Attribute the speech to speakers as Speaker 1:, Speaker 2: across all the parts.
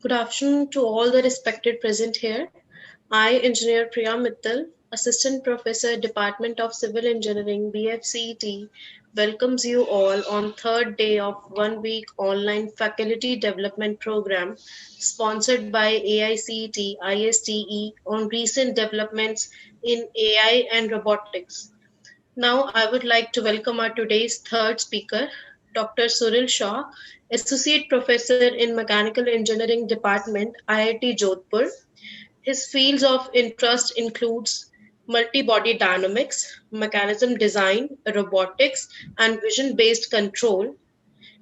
Speaker 1: Good afternoon to all the respected present here. I, Engineer Priya Mittal, Assistant Professor, Department of Civil Engineering, BFCET, welcomes you all on third day of 1 week online faculty development program sponsored by AICET ISTE on recent developments in AI and robotics. Now, I would like to welcome our today's third speaker, Dr. Suril Shah, Associate Professor in Mechanical Engineering Department, IIT Jodhpur. His fields of interest includes multi-body dynamics, mechanism design, robotics, and vision-based control.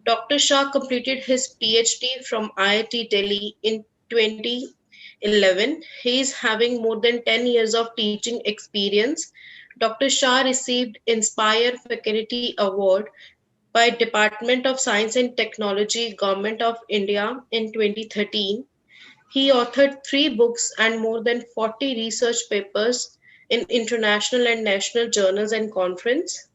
Speaker 1: Dr. Shah completed his PhD from IIT Delhi in 2011. He is having more than 10 years of teaching experience. Dr. Shah received Inspire Faculty Award by Department of Science and Technology, Government of India in 2013. He authored 3 books and more than 40 research papers in international and national journals and conferences.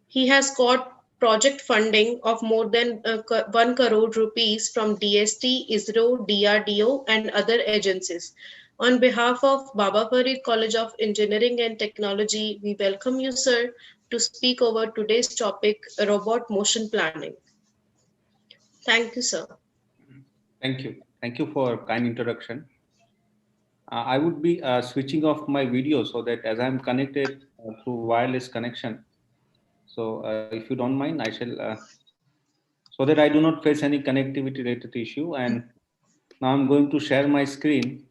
Speaker 1: He has got project funding of more than 1 crore rupees from DST, ISRO, DRDO, and other agencies. On behalf of Baba Farid College of Engineering and Technology, we welcome you, sir, to speak over today's topic, robot motion planning. Thank you, sir.
Speaker 2: Thank you. Thank you for kind introduction. I would be switching off my video so that as I'm connected through wireless connection. So if you don't mind, I shall, so that I do not face any connectivity related issue. And now I'm going to share my screen.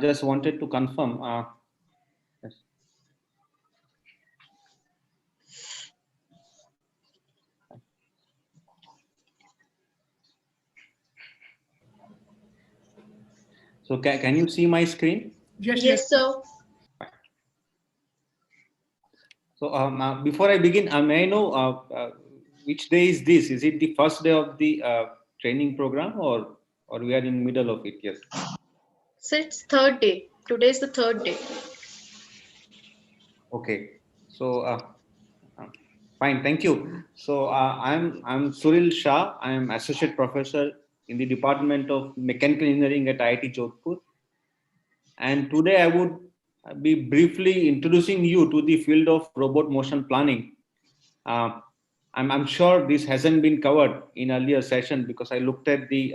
Speaker 2: Just wanted to confirm. Yes. So can you see my screen?
Speaker 1: Yes, sir.
Speaker 2: So before I begin, may I know which day is this? Is it the first day of the training program, or we are in middle of it yet?
Speaker 1: So it's third day. Today is the third day.
Speaker 2: Okay. So uh, fine, thank you. So I'm Suril Shah. I am associate professor in the Department of Mechanical Engineering at IIT Jodhpur. And today I would be briefly introducing you to the field of robot motion planning. Uh, I'm sure this hasn't been covered in earlier session because I looked at the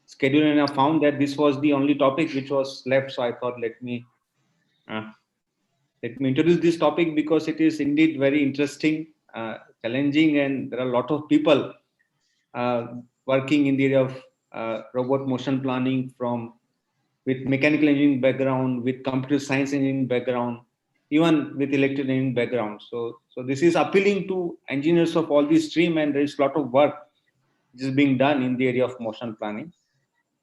Speaker 2: schedule and I found that this was the only topic which was left. So I thought, uh, let me introduce this topic because it is indeed very interesting, challenging, and there are a lot of people uh, working in the area of robot motion planning from with mechanical engineering background, with computer science engineering background, even with electrical engineering background. So this is appealing to engineers of all these stream, and there is a lot of work which is being done in the area of motion planning.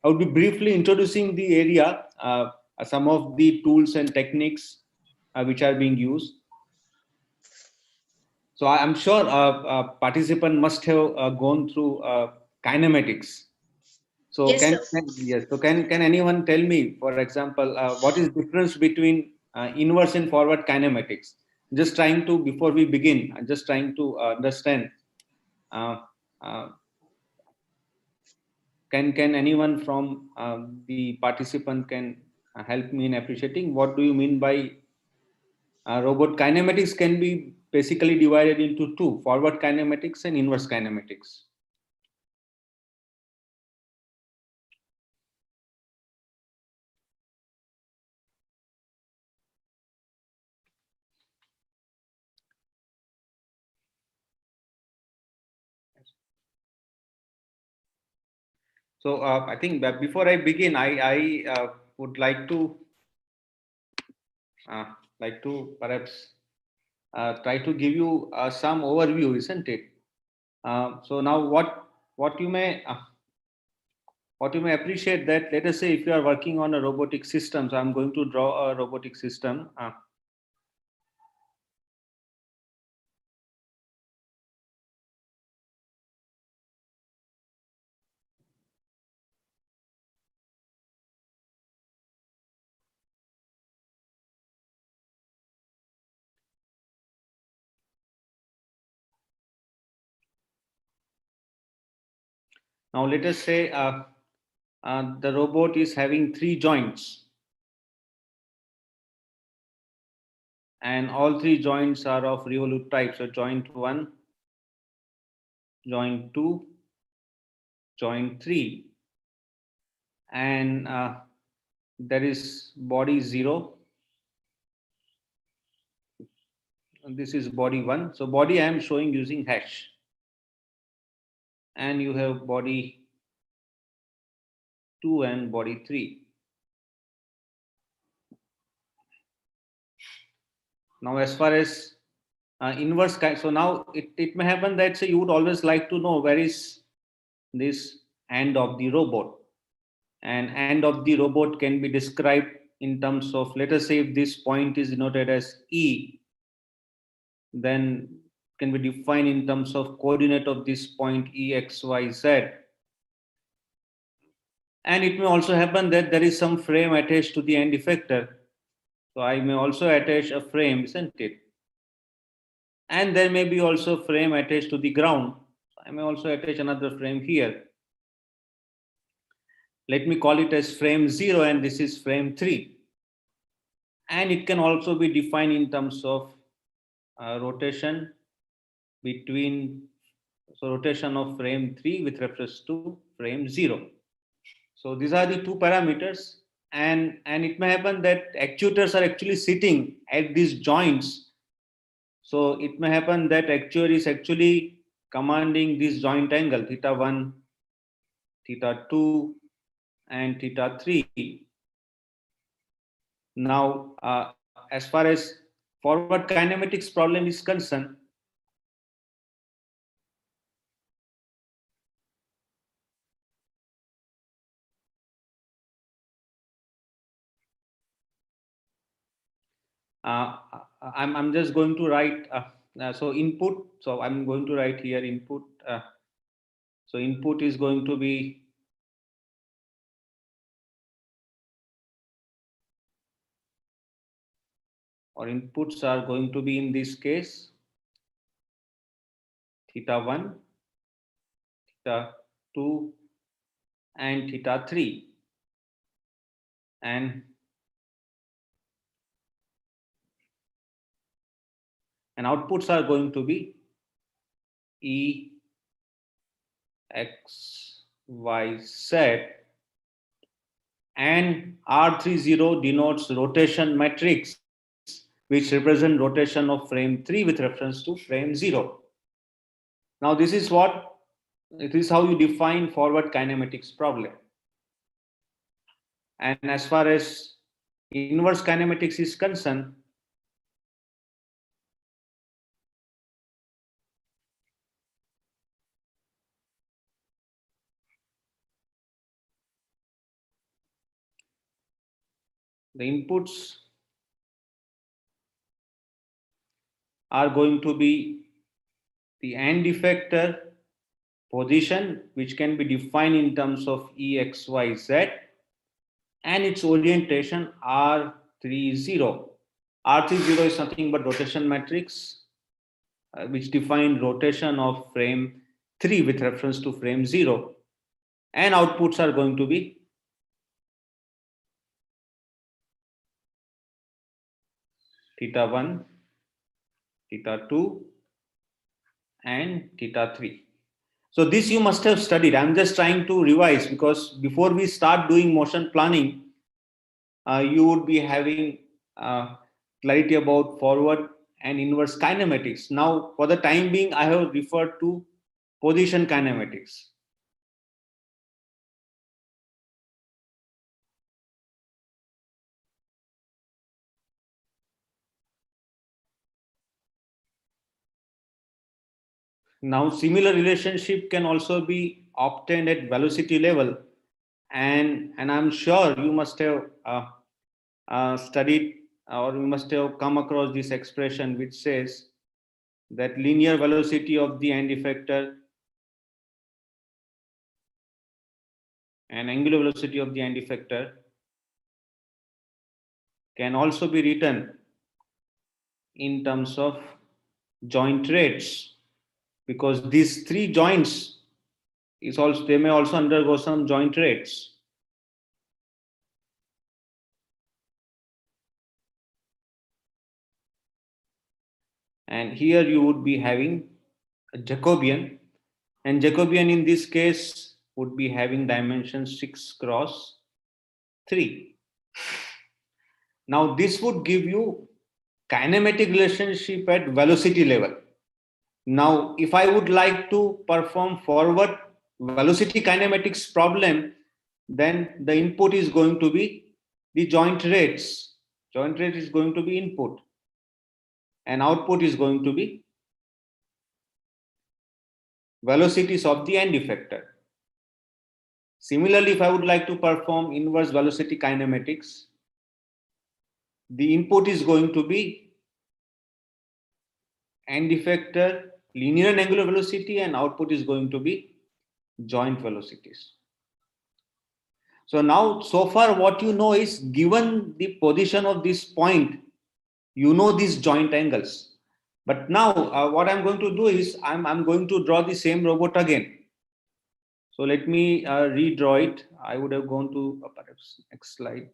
Speaker 2: I would be briefly introducing the area, some of the tools and techniques which are being used. So I'm sure a participant must have gone through kinematics. So
Speaker 1: Yes, sir.
Speaker 2: yes. So can anyone tell me, for example, what is difference between inverse and forward kinematics? Just trying to before we begin, I'm just trying to understand. Uh, uh, can anyone from the participant can help me in appreciating what do you mean by robot kinematics? Can be basically divided into two: forward kinematics and inverse kinematics. So I think that before I begin, I would uh, like to perhaps try to give you some overview, isn't it? So now what you may appreciate that, let us say if you are working on a robotic system, so I'm going to draw a robotic system. Now let us say the robot is having 3 joints, and all 3 joints are of revolute type. So joint 1, joint 2, joint 3, and there is body 0. This is body 1. So body I am showing using hash, and you have body 2 and body 3. Now as far as inverse, so now it may happen that say you would always like to know where is this end of the robot, and end of the robot can be described in terms of, let us say if this point is denoted as E, then can be defined in terms of coordinate of this point E, X, Y, Z. And it may also happen that there is some frame attached to the end effector. So I may also attach a frame, isn't it? And there may be also frame attached to the ground. I may also attach another frame here. Let me call it as frame 0, and this is frame 3. And it can also be defined in terms of rotation between, so rotation of frame 3 with reference to frame 0. So these are the 2 parameters, and it may happen that actuators are actually sitting at these joints. So it may happen that actuator is actually commanding this joint angle theta 1, theta 2, and theta 3. Now as far as forward kinematics problem is concerned, I'm just going to write so input. So I'm going to write here input. So input is going to be or inputs are going to be in this case theta 1, theta 2, and theta 3, and outputs are going to be E, X, Y, Z, and R30 denotes rotation matrix, which represent rotation of frame 3 with reference to frame 0. Now this is what, it is how you define forward kinematics problem. And as far as inverse kinematics is concerned, the inputs are going to be the end effector position, which can be defined in terms of E, X, Y, Z, and its orientation R30. R30 is nothing but rotation matrix, which define rotation of frame 3 with reference to frame 0. And outputs are going to be theta 1, theta 2, and theta 3. So this you must have studied. I'm just trying to revise, because before we start doing motion planning, you would be having clarity about forward and inverse kinematics. Now, for the time being, I have referred to position kinematics. Now, similar relationship can also be obtained at velocity level, and I'm sure you must have studied, or you must have come across this expression which says that linear velocity of the end effector and angular velocity of the end effector can also be written in terms of joint rates, because these 3 joints is also, they may also undergo some joint rates. And here you would be having a Jacobian, and Jacobian in this case would be having dimension 6 cross 3. Now this would give you kinematic relationship at velocity level. Now if I would like to perform forward velocity kinematics problem, then the input is going to be the joint rates. Joint rate is going to be input, and output is going to be velocities of the end effector. Similarly, if I would like to perform inverse velocity kinematics, the input is going to be end effector linear and angular velocity, and output is going to be joint velocities. So now, so far what you know is, given the position of this point, you know these joint angles. But now what I'm going to do is, I'm going to draw the same robot again. So let me redraw it. I would have gone to perhaps next slide.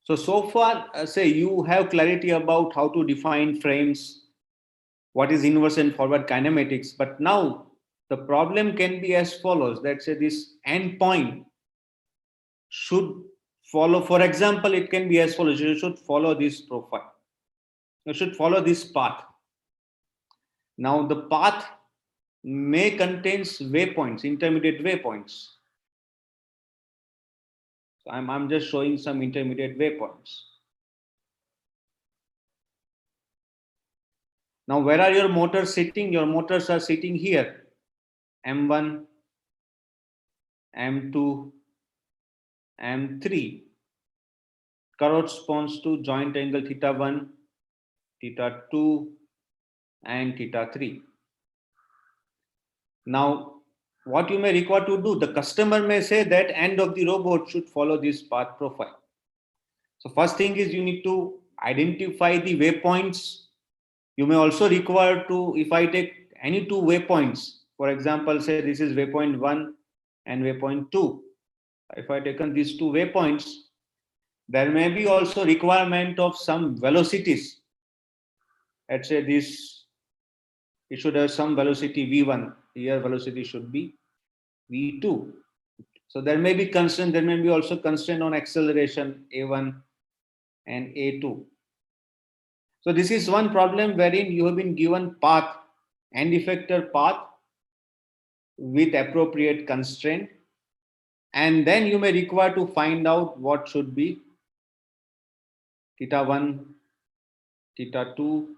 Speaker 2: So far, say you have clarity about how to define frames, what is inverse and forward kinematics. But now the problem can be as follows. Let's say this endpoint should follow, for example, it can be as follows. You should follow this profile. You should follow this path. Now the path may contains waypoints, intermediate waypoints. So I'm just showing some intermediate waypoints. Now, where are your motors sitting? Your motors are sitting here. M1, M2, M3 corresponds to joint angle theta 1, theta 2, and theta 3. Now, what you may require to do, the customer may say that end of the robot should follow this path profile. So first thing is, you need to identify the waypoints. You may also require to, if I take any two waypoints, for example, say this is waypoint 1 and waypoint 2. If I taken these two waypoints, there may be also requirement of some velocities. Let's say this, it should have some velocity v1. Here velocity should be v2. So there may be constraint, there may be also constraint on acceleration a1 and a2. So this is one problem wherein you have been given path, end effector path with appropriate constraint, and then you may require to find out what should be theta 1, theta 2,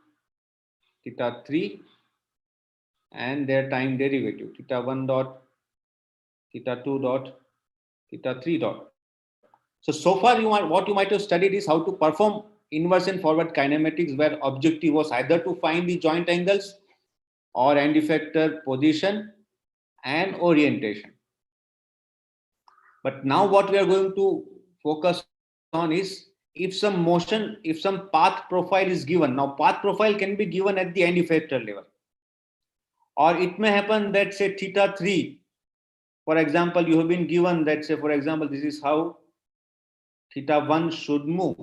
Speaker 2: theta 3, and their time derivative, theta 1 dot, theta 2 dot, theta 3 dot. So far what you might have studied is how to perform inverse and forward kinematics, where objective was either to find the joint angles or end effector position and orientation. But now what we are going to focus on is, if some motion, if some path profile is given. Now path profile can be given at the end effector level, or it may happen that say theta 3, for example, you have been given that, say for example, this is how theta 1 should move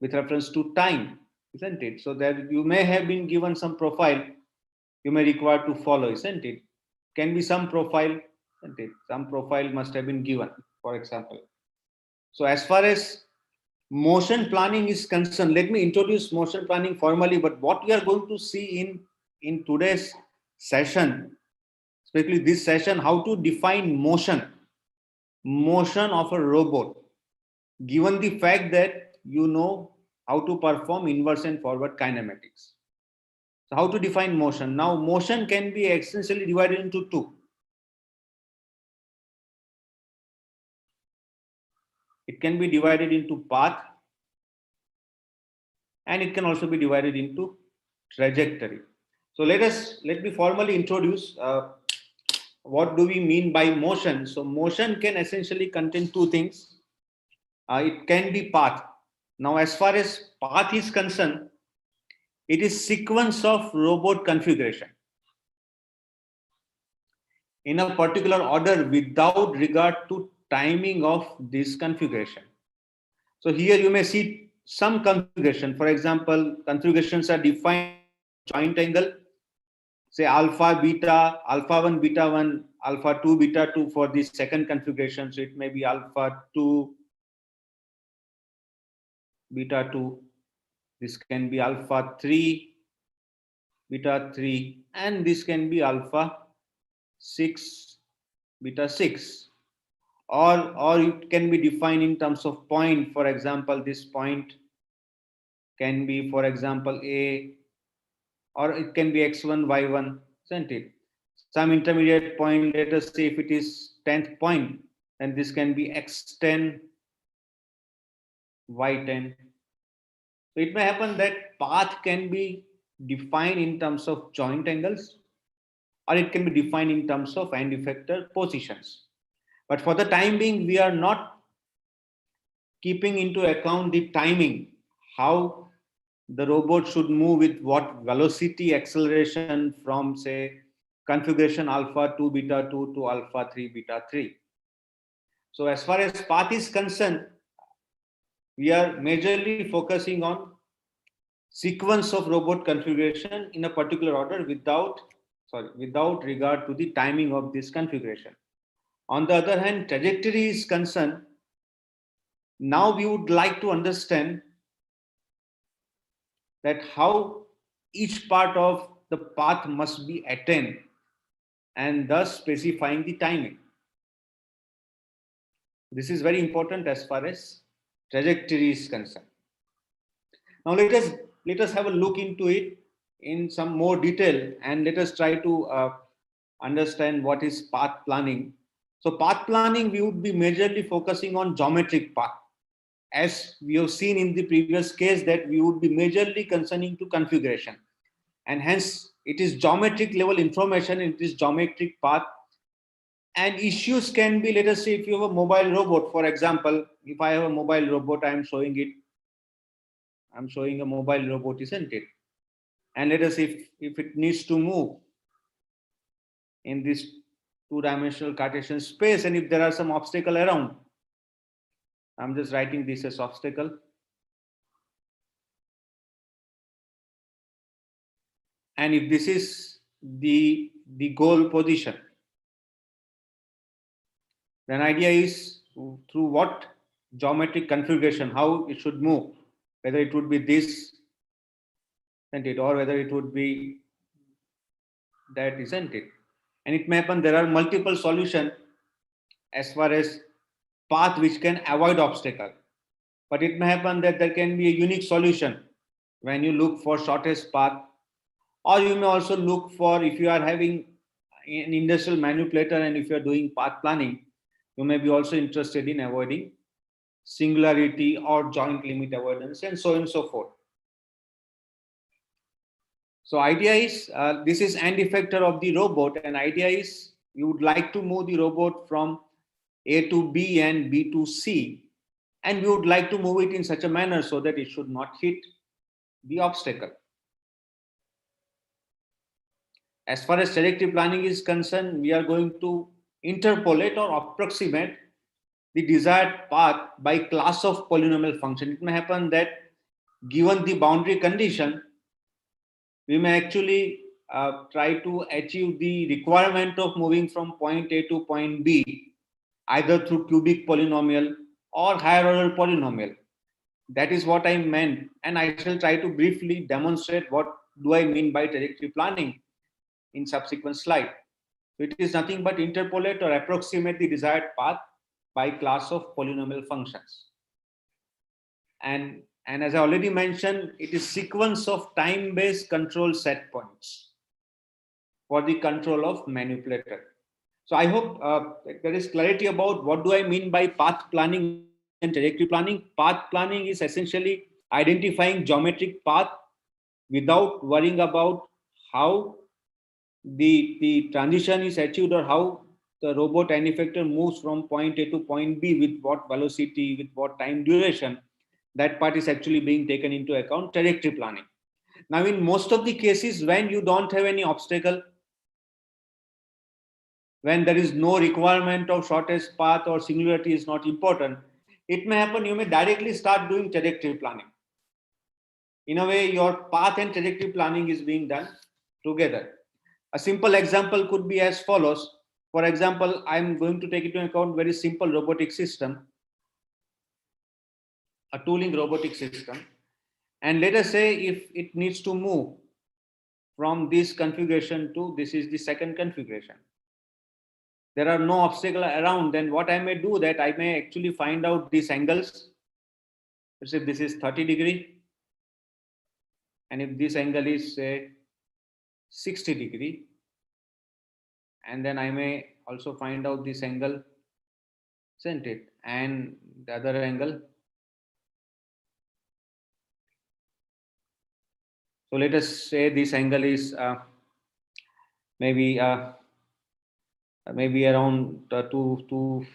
Speaker 2: with reference to time, isn't it? So that you may have been given some profile you may require to follow, isn't it? Can be some profile, isn't it? Some profile must have been given, for example. So as far as motion planning is concerned, let me introduce motion planning formally. But what we are going to see in today's session, especially this session, how to define motion of a robot, given the fact that you know how to perform inverse and forward kinematics. So how to define motion? Now motion can be essentially divided into two. It can be divided into path, and it can also be divided into trajectory. So let me formally introduce what do we mean by motion. So motion can essentially contain two things. It can be path. Now, as far as path is concerned, it is sequence of robot configuration in a particular order without regard to timing of this configuration. So here you may see some configuration. For example, configurations are defined in terms of joint angle, say alpha, beta, alpha 1, beta 1, alpha 2, beta 2 for the second configuration. So it may be alpha 2, beta 2. This can be alpha 3, beta 3, and this can be alpha 6, beta 6. Or it can be defined in terms of point. For example, this point can be, for example, A, or it can be x1, y1, isn't it? Some intermediate point, let us say if it is 10th point, then this can be x10, y10. So it may happen that path can be defined in terms of joint angles, or it can be defined in terms of end effector positions. But for the time being, we are not keeping into account the timing, how the robot should move with what velocity acceleration from, say, configuration alpha 2 beta 2 to alpha 3 beta 3. So as far as path is concerned, we are majorly focusing on sequence of robot configuration in a particular order without regard to the timing of this configuration. On the other hand, trajectory is concerned. Now we would like to understand that how each part of the path must be attained and thus specifying the timing. This is very important as far as trajectory is concerned. Now let us have a look into it in some more detail, and let us try to understand what is path planning. So path planning, we would be majorly focusing on geometric path. As we have seen in the previous case, that we would be majorly concerning to configuration, and hence it is geometric level information, it is geometric path. And issues can be, let us say if you have a mobile robot, for example, if I have a mobile robot, I'm showing a mobile robot, isn't it? And let us say if it needs to move in this two-dimensional Cartesian space, and if there are some obstacle around, I'm just writing this as obstacle. And if this is the goal position, then idea is through what geometric configuration, how it should move, whether it would be this, isn't it, or whether it would be that, isn't it? And it may happen there are multiple solutions as far as path which can avoid obstacle, but it may happen that there can be a unique solution when you look for shortest path. Or you may also look for, if you are having an industrial manipulator and if you are doing path planning, you may be also interested in avoiding singularity or joint limit avoidance, and so on and so forth. So idea is, this is end effector of the robot, and idea is you would like to move the robot from A to B and B to C, and we would like to move it in such a manner so that it should not hit the obstacle. As far as trajectory planning is concerned, we are going to interpolate or approximate the desired path by class of polynomial function. It may happen that given the boundary condition, we may actually try to achieve the requirement of moving from point A to point B, either through cubic polynomial or higher order polynomial. That is what I meant, and I shall try to briefly demonstrate what do I mean by trajectory planning in subsequent slide. So it is nothing but interpolate or approximate the desired path by class of polynomial functions. And as I already mentioned, it is sequence of time-based control set points for the control of manipulator. So I hope there is clarity about what do I mean by path planning and trajectory planning. Path planning is essentially identifying geometric path without worrying about how the transition is achieved, or how the robot manufacturer moves from point A to point B, with what velocity, with what time duration. That part is actually being taken into account, trajectory planning. Now, in most of the cases, when you don't have any obstacle, when there is no requirement of shortest path or singularity is not important, it may happen you may directly start doing trajectory planning. In a way, your path and trajectory planning is being done together. A simple example could be as follows. For example, I'm going to take into account very simple robotic system, a tooling robotic system. And let us say if it needs to move from this configuration to this is the second configuration. There are no obstacle around, then what I may do that I may actually find out these angles. Let's say this is 30°, and if this angle is say 60°, and then I may also find out this angle, isn't it, and the other angle. So let us say this angle is maybe around 250°,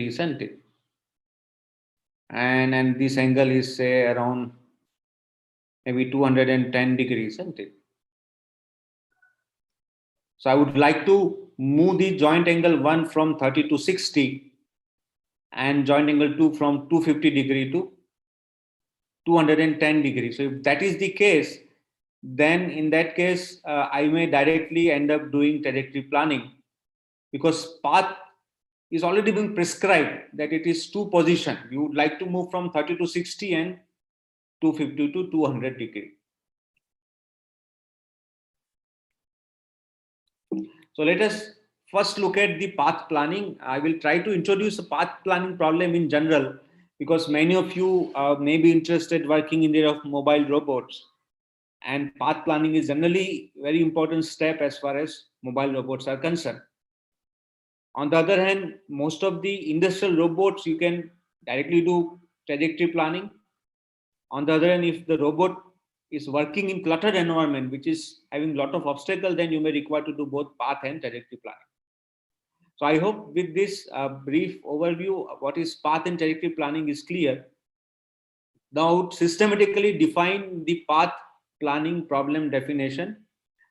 Speaker 2: isn't it? And this angle is say around maybe 210°, isn't it? So I would like to move the joint angle 1 from 30 to 60, and joint angle 2 from 250° to 210°. So if that is the case, then in that case, I may directly end up doing trajectory planning, because path is already being prescribed that it is two position. You would like to move from 30 to 60 and 250 to 200°. So let us first look at the path planning. I will try to introduce a path planning problem in general, because many of you may be interested working in the area of mobile robots, and path planning is generally very important step as far as mobile robots are concerned. On the other hand, most of the industrial robots you can directly do trajectory planning. On the other hand, if the robot is working in cluttered environment which is having a lot of obstacles, then you may require to do both path and trajectory planning. So I hope with this brief overview what is path and trajectory planning is clear. Now systematically define the path planning problem definition.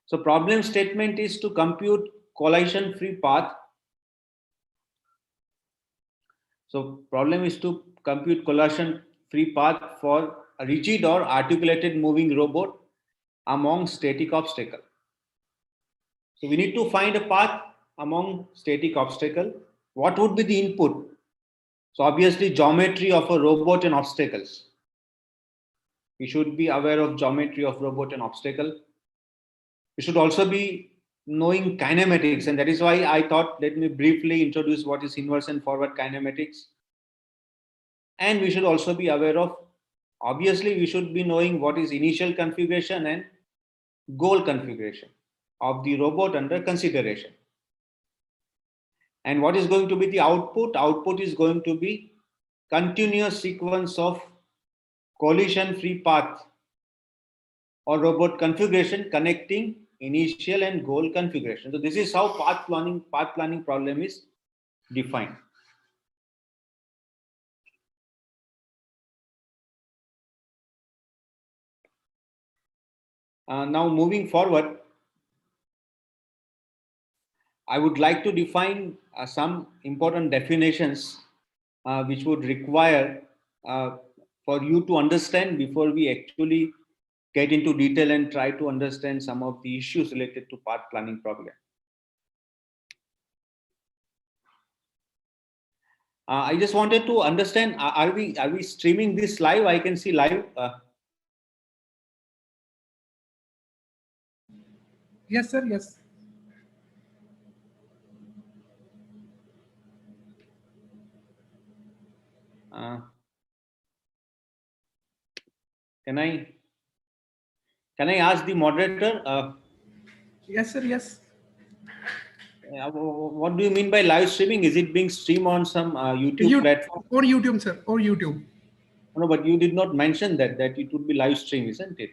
Speaker 2: So problem statement is to compute collision free path. So problem is to compute collision free path for a rigid or articulated moving robot among static obstacle. So we need to find a path among static obstacle. What would be the input? So obviously geometry of a robot and obstacles. We should be aware of geometry of robot and obstacle. We should also be knowing kinematics, and that is why I thought let me briefly introduce what is inverse and forward kinematics. And we should also be aware of, obviously we should be knowing what is initial configuration and goal configuration of the robot under consideration. And what is going to be the output? Output is going to be continuous sequence of collision free path or robot configuration connecting initial and goal configuration. So this is how path planning problem is defined. Now moving forward, I would like to define some important definitions which would require for you to understand before we actually get into detail and try to understand some of the issues related to path planning problem. I just wanted to understand, are we streaming this live? I can see live.
Speaker 3: Yes, sir. Yes.
Speaker 2: Can I ask the moderator?
Speaker 3: Yes, sir. Yes.
Speaker 2: What do you mean by live streaming? Is it being streamed on some YouTube platform?
Speaker 3: Or YouTube, sir. Or YouTube.
Speaker 2: No, but you did not mention that it would be live stream, isn't it?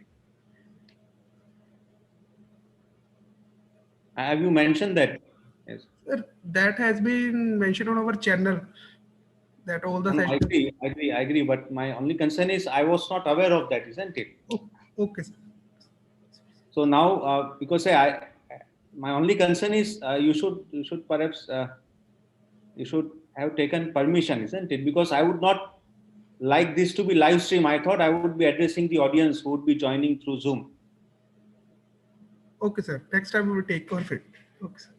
Speaker 2: Have you mentioned that? Yes.
Speaker 3: Sir, that has been mentioned on our channel that all the
Speaker 2: No, I
Speaker 3: sessions.
Speaker 2: agree. I agree. But my only concern is I was not aware of that, isn't it?
Speaker 3: Oh, okay, sir.
Speaker 2: So now, because my only concern is you should perhaps you should have taken permission, isn't it? Because I would not like this to be live stream. I thought I would be addressing the audience who would be joining through Zoom.
Speaker 3: Okay, sir. Next time we will take care of it. Okay, sir.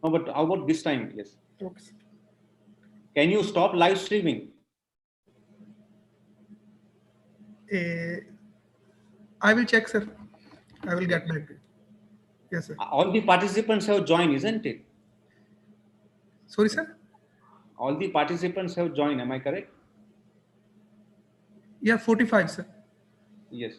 Speaker 2: No, but how about this time? Yes.
Speaker 3: Okay, sir.
Speaker 2: Can you stop live streaming?
Speaker 3: Eh, I will check, sir. I will
Speaker 2: Yes.
Speaker 3: get back to you. Yes, sir.
Speaker 2: All the participants have joined, isn't it?
Speaker 3: Sorry, sir.
Speaker 2: All the participants have joined. Am I correct?
Speaker 3: Yeah, 45, sir.
Speaker 2: Yes.